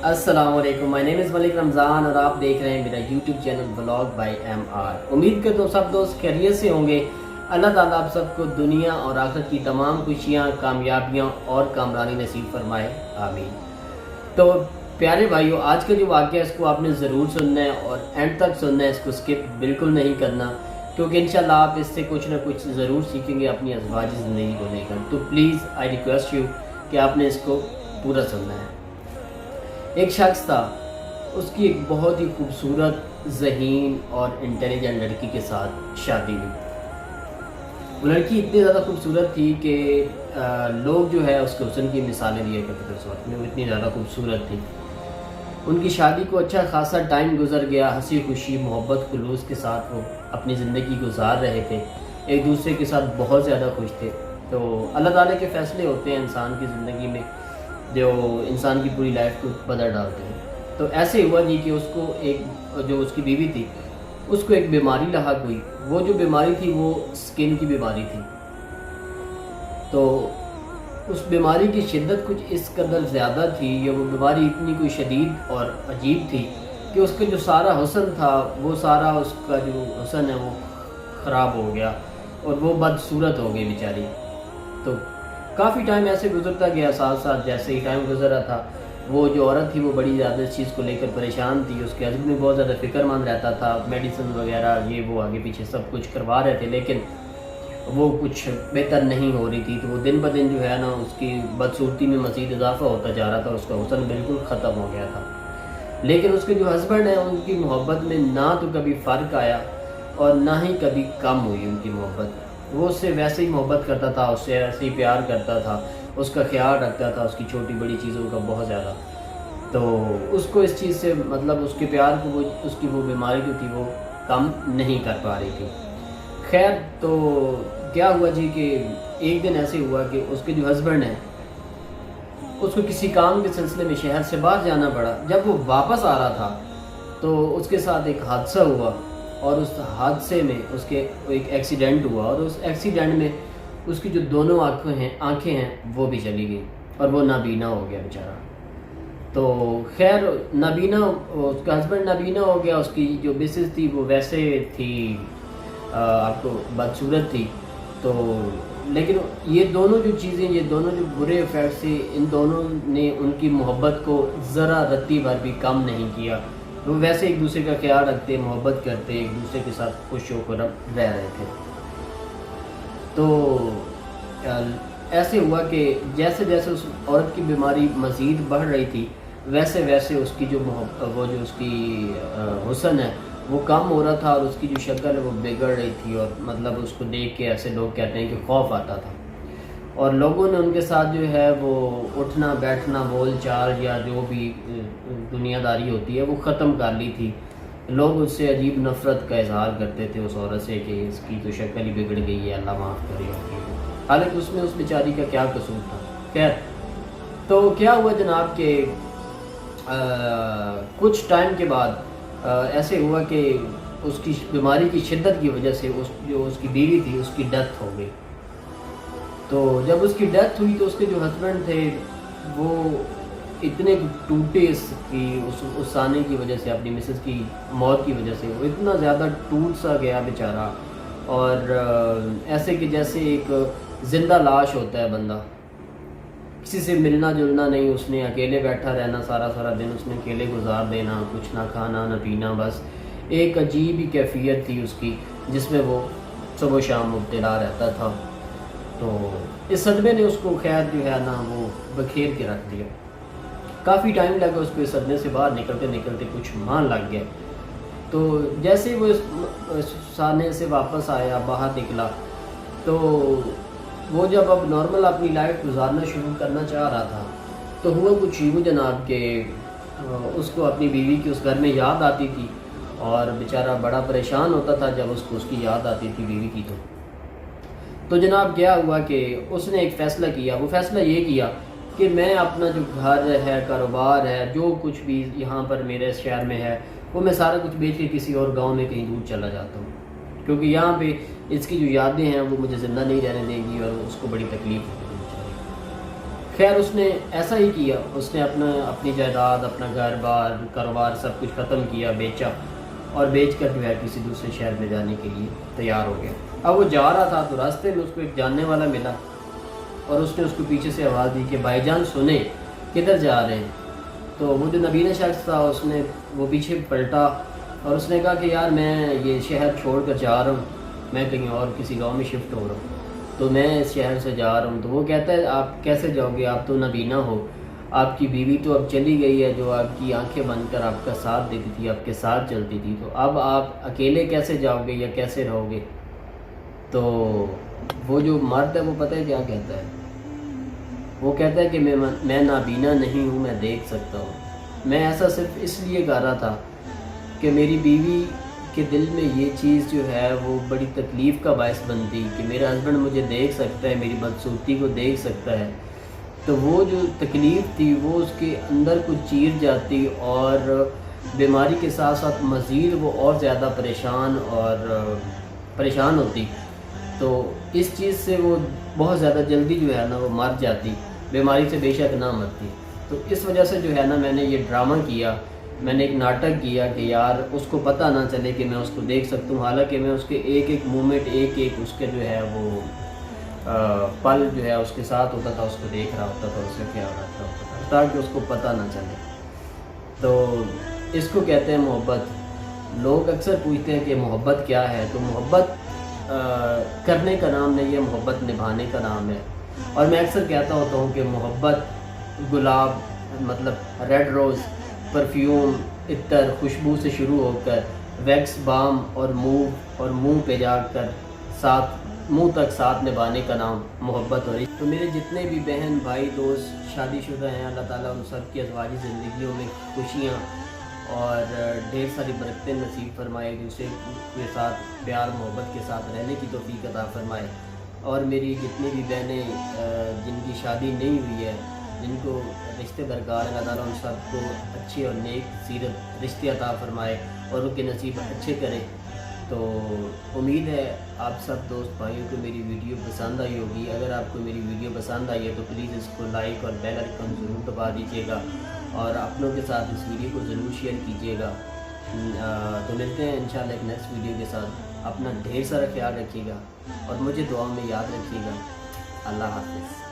अस्सलाम वालेकुम, my name is Malik Ramzan और आप देख रहे हैं मेरा YouTube channel vlog by MR। उम्मीद करता हूँ सब दोस्त खैरियत से होंगे। अल्लाह ताला आप सबको दुनिया और आखिरत की तमाम खुशियाँ, कामयाबियाँ और कामरानी नसीब फरमाए, आमीन। तो प्यारे भाइयों, आज का जो वाक़या है इसको आपने ज़रूर सुनना है और एंड तक सुनना है, इसको स्किप बिल्कुल नहीं करना, क्योंकि इंशाल्लाह आप इससे कुछ ना कुछ ज़रूर सीखेंगे अपनी अज़वाजी ज़िंदगी को लेकर। तो प्लीज़ आई रिक्वेस्ट यू कि आपने इसको पूरा सुनना है। एक शख्स था, उसकी एक बहुत ही खूबसूरत, ज़हीन और इंटेलिजेंट लड़की के साथ शादी हुई। वो लड़की इतनी ज़्यादा खूबसूरत थी कि लोग जो है उसके हुस्न की मिसालें दिया करते थे उस वक्त में। वो इतनी ज़्यादा खूबसूरत थी। उनकी शादी को अच्छा खासा टाइम गुजर गया, हंसी खुशी मोहब्बत खुलूस के साथ वो अपनी ज़िंदगी गुजार रहे थे, एक दूसरे के साथ बहुत ज़्यादा खुश थे। तो अल्लाह ताला के फ़ैसले होते हैं इंसान की ज़िंदगी में जो इंसान की पूरी लाइफ को बदल डालते हैं। तो ऐसे हुआ जी कि उसको एक जो उसकी बीवी थी उसको एक बीमारी लाहक हुई। वो जो बीमारी थी वो स्किन की बीमारी थी। तो उस बीमारी की शिद्दत कुछ इस कदर ज़्यादा थी, या वो बीमारी इतनी कोई शदीद और अजीब थी कि उसका जो सारा हुस्न था, वो सारा उसका जो हुस्न है वो ख़राब हो गया और वो बदसूरत हो गई बेचारी। तो काफ़ी टाइम ऐसे गुजरता गया, साथ साथ जैसे ही टाइम गुजर रहा था, वो जो औरत थी वो बड़ी ज़्यादा इस चीज़ को लेकर परेशान थी। उसके हस्बैंड भी बहुत ज़्यादा फ़िक्रमंद रहता था, मेडिसिन वगैरह ये वो आगे पीछे सब कुछ करवा रहे थे, लेकिन वो कुछ बेहतर नहीं हो रही थी। तो वो दिन ब दिन जो है ना उसकी बदसूरती में मज़ीद इजाफा होता जा रहा था, उसका हुस्न बिल्कुल ख़त्म हो गया था। लेकिन उसके जो हस्बैंड हैं उनकी मोहब्बत में ना तो कभी फ़र्क आया और ना ही कभी कम हुई उनकी मोहब्बत। वो उससे वैसे ही मोहब्बत करता था, उससे ऐसे ही प्यार करता था, उसका ख्याल रखता था, उसकी छोटी बड़ी चीज़ों का बहुत ज़्यादा। तो उसको इस चीज़ से मतलब उसके प्यार को वो उसकी वो बीमारी जो थी वो कम नहीं कर पा रही थी। खैर, तो क्या हुआ जी कि एक दिन ऐसे हुआ कि उसके जो हस्बैंड हैं उसको किसी काम के सिलसिले में शहर से बाहर जाना पड़ा। जब वो वापस आ रहा था तो उसके साथ एक हादसा हुआ और उस हादसे में उसके एक एक्सीडेंट हुआ और उस एक्सीडेंट में उसकी जो दोनों आँखें हैं वो भी चली गई और वो नाबीना हो गया बेचारा। तो खैर, नाबीना उसका हस्बैंड नाबीना हो गया, उसकी जो मिसेस थी वो वैसे थी आपको बदसूरत थी। तो लेकिन ये दोनों जो चीज़ें, ये दोनों जो बुरे इफ़ेक्ट से इन दोनों ने उनकी मोहब्बत को ज़रा रत्ती भर भी कम नहीं किया। वो वैसे एक दूसरे का ख्याल रखते, मोहब्बत करते, एक दूसरे के साथ खुश होकर रह रहे थे। तो ऐसे हुआ कि जैसे जैसे उस औरत की बीमारी मज़ीद बढ़ रही थी, वैसे वैसे उसकी जो वो जो उसकी हुस्न है वो कम हो रहा था और उसकी जो शक्ल है वो बिगड़ रही थी। और मतलब उसको देख के ऐसे लोग कहते हैं कि खौफ आता था और लोगों ने उनके साथ जो है वो उठना बैठना, बोल चाल या जो भी दुनियादारी होती है वो ख़त्म कर ली थी। लोग उससे अजीब नफ़रत का इजहार करते थे उस औरत से कि इसकी तो शक्ल ही बिगड़ गई है, अल्लाह माफ़ करे। हालांकि उसमें उस बेचारी का क्या कसूर था। खैर, तो क्या हुआ जनाब के कुछ टाइम के बाद ऐसे हुआ कि उसकी बीमारी की शिद्दत की वजह से जो उसकी बीवी थी उसकी डेथ हो गई। तो जब उसकी डेथ हुई तो उसके जो हस्बैंड थे वो इतने टूटे इसकी उस आने की वजह से, अपनी मिसेस की मौत की वजह से वो इतना ज़्यादा टूट सा गया बेचारा। और ऐसे कि जैसे एक ज़िंदा लाश होता है बंदा, किसी से मिलना जुलना नहीं, उसने अकेले बैठा रहना, सारा सारा दिन उसने अकेले गुजार देना, कुछ ना खाना ना पीना, बस एक अजीब ही कैफियत थी उसकी जिसमें वो सुबह शाम मुब्तला रहता था। तो इस सदमे ने उसको खैर जो है ना वो बखेर के रख दिया। काफ़ी टाइम लगा उसको इस सदमे से बाहर निकलते निकलते, कुछ माह लग गया। तो जैसे ही वो इस साने से वापस आया, बाहर निकला, तो वो जब अब नॉर्मल अपनी लाइफ गुजारना शुरू करना चाह रहा था तो हुआ कुछ यूँ जनाब के उसको अपनी बीवी की उस घर में याद आती थी और बेचारा बड़ा परेशान होता था जब उसको उसकी याद आती थी बीवी की। तो जनाब क्या हुआ कि उसने एक फ़ैसला किया। वो फ़ैसला ये किया कि मैं अपना जो घर है, कारोबार है, जो कुछ भी यहाँ पर मेरे शहर में है, वो मैं सारा कुछ बेच के किसी और गांव में कहीं दूर चला जाता हूँ, क्योंकि यहाँ पे इसकी जो यादें हैं वो मुझे ज़िंदा नहीं रहने देंगी और उसको बड़ी तकलीफ़ होगी। خیر اس نے ایسا ہی کیا، اس نے اپنی جائیداد، اپنا گھر بار کاروبار سب کچھ ختم کیا، بیچا، اور بیچ کر جو ہے کسی دوسرے شہر میں جانے کے لیے تیار ہو گیا۔ اب وہ جا رہا تھا تو راستے میں اس کو ایک جاننے والا ملا، اور اس نے اس کو پیچھے سے آواز دی کہ بھائی جان سنیں، کدھر جا رہے ہیں؟ تو وہ جو نبینا شخص تھا اس نے وہ پیچھے پلٹا اور اس نے کہا کہ یار میں یہ شہر چھوڑ کر جا رہا ہوں، میں کہیں اور کسی گاؤں میں شفٹ ہو رہا ہوں، تو میں اس شہر سے جا رہا ہوں۔ تو وہ کہتا ہے آپ کیسے جاؤ گے، آپ تو نبینا ہو، آپ کی بیوی تو اب چلی گئی ہے جو آپ کی آنکھیں بند کر آپ کا ساتھ دیتی تھی، آپ کے ساتھ چلتی تھی، تو اب آپ اکیلے کیسے جاؤ گے یا کیسے رہو گے؟ تو وہ جو مرد ہے وہ پتہ ہے کیا کہتا ہے؟ وہ کہتا ہے کہ میں نابینا نہیں ہوں، میں دیکھ سکتا ہوں، میں ایسا صرف اس لیے کر رہا تھا کہ میری بیوی کے دل میں یہ چیز جو ہے وہ بڑی تکلیف کا باعث بنتی کہ میرا ہسبینڈ مجھے دیکھ سکتا ہے، میری بدصورتی کو دیکھ سکتا ہے، تو وہ جو تکلیف تھی وہ اس کے اندر کچھ چیر جاتی اور بیماری کے ساتھ ساتھ مزید وہ اور زیادہ پریشان ہوتی، تو اس چیز سے وہ بہت زیادہ جلدی جو ہے نا وہ مر جاتی، بیماری سے بے شک نہ مرتی۔ تو اس وجہ سے جو ہے نا میں نے یہ ڈرامہ کیا، میں نے ایک ناٹک کیا کہ یار اس کو پتہ نہ چلے کہ میں اس کو دیکھ سکتا ہوں، حالانکہ میں اس کے ایک ایک مومنٹ، ایک ایک اس کے جو ہے وہ پل جو ہے اس کے ساتھ ہوتا تھا، اس کو دیکھ رہا ہوتا تھا، اس کا کیا ہوتا تھا، تاکہ اس کو پتہ نہ چلے۔ تو اس کو کہتے ہیں محبت۔ لوگ اکثر پوچھتے ہیں کہ محبت کیا ہے، تو محبت کرنے کا نام نہیں ہے، محبت نبھانے کا نام ہے۔ اور میں اکثر کہتا ہوتا ہوں کہ محبت گلاب، مطلب ریڈ روز، پرفیوم، عطر، خوشبو سے شروع ہو کر ویکس، بام اور منہ پہ جا کر منہ تک ساتھ نبھانے کا نام محبت ہو رہی۔ تو میرے جتنے بھی بہن بھائی دوست شادی شدہ ہیں، اللہ تعالیٰ ان سب کی ازواجی زندگیوں میں خوشیاں اور ڈھیر ساری برکتیں نصیب فرمائے، دوسرے کے ساتھ پیار محبت کے ساتھ رہنے کی توفیق عطا فرمائے۔ اور میری جتنی بھی بہنیں جن کی شادی نہیں ہوئی ہے، جن کو رشتے درکار ہیں، اللہ تعالیٰ ان سب کو اچھے اور نیک سیرت رشتے عطا فرمائے اور ان کے نصیب اچھے کرے۔ تو امید ہے آپ سب دوست بھائیوں کو میری ویڈیو پسند آئی ہوگی۔ اگر آپ کو میری ویڈیو پسند آئی ہے تو پلیز اس کو لائک اور بیل آئیکن ضرور دبا دیجیے گا، اور اپنوں کے ساتھ اس ویڈیو کو ضرور شیئر کیجیے گا۔ تو ملتے ہیں انشاءاللہ ایک نیکسٹ ویڈیو کے ساتھ۔ اپنا ڈھیر سارا خیال رکھیے گا اور مجھے دعاؤں میں یاد رکھیے گا۔ اللہ حافظ۔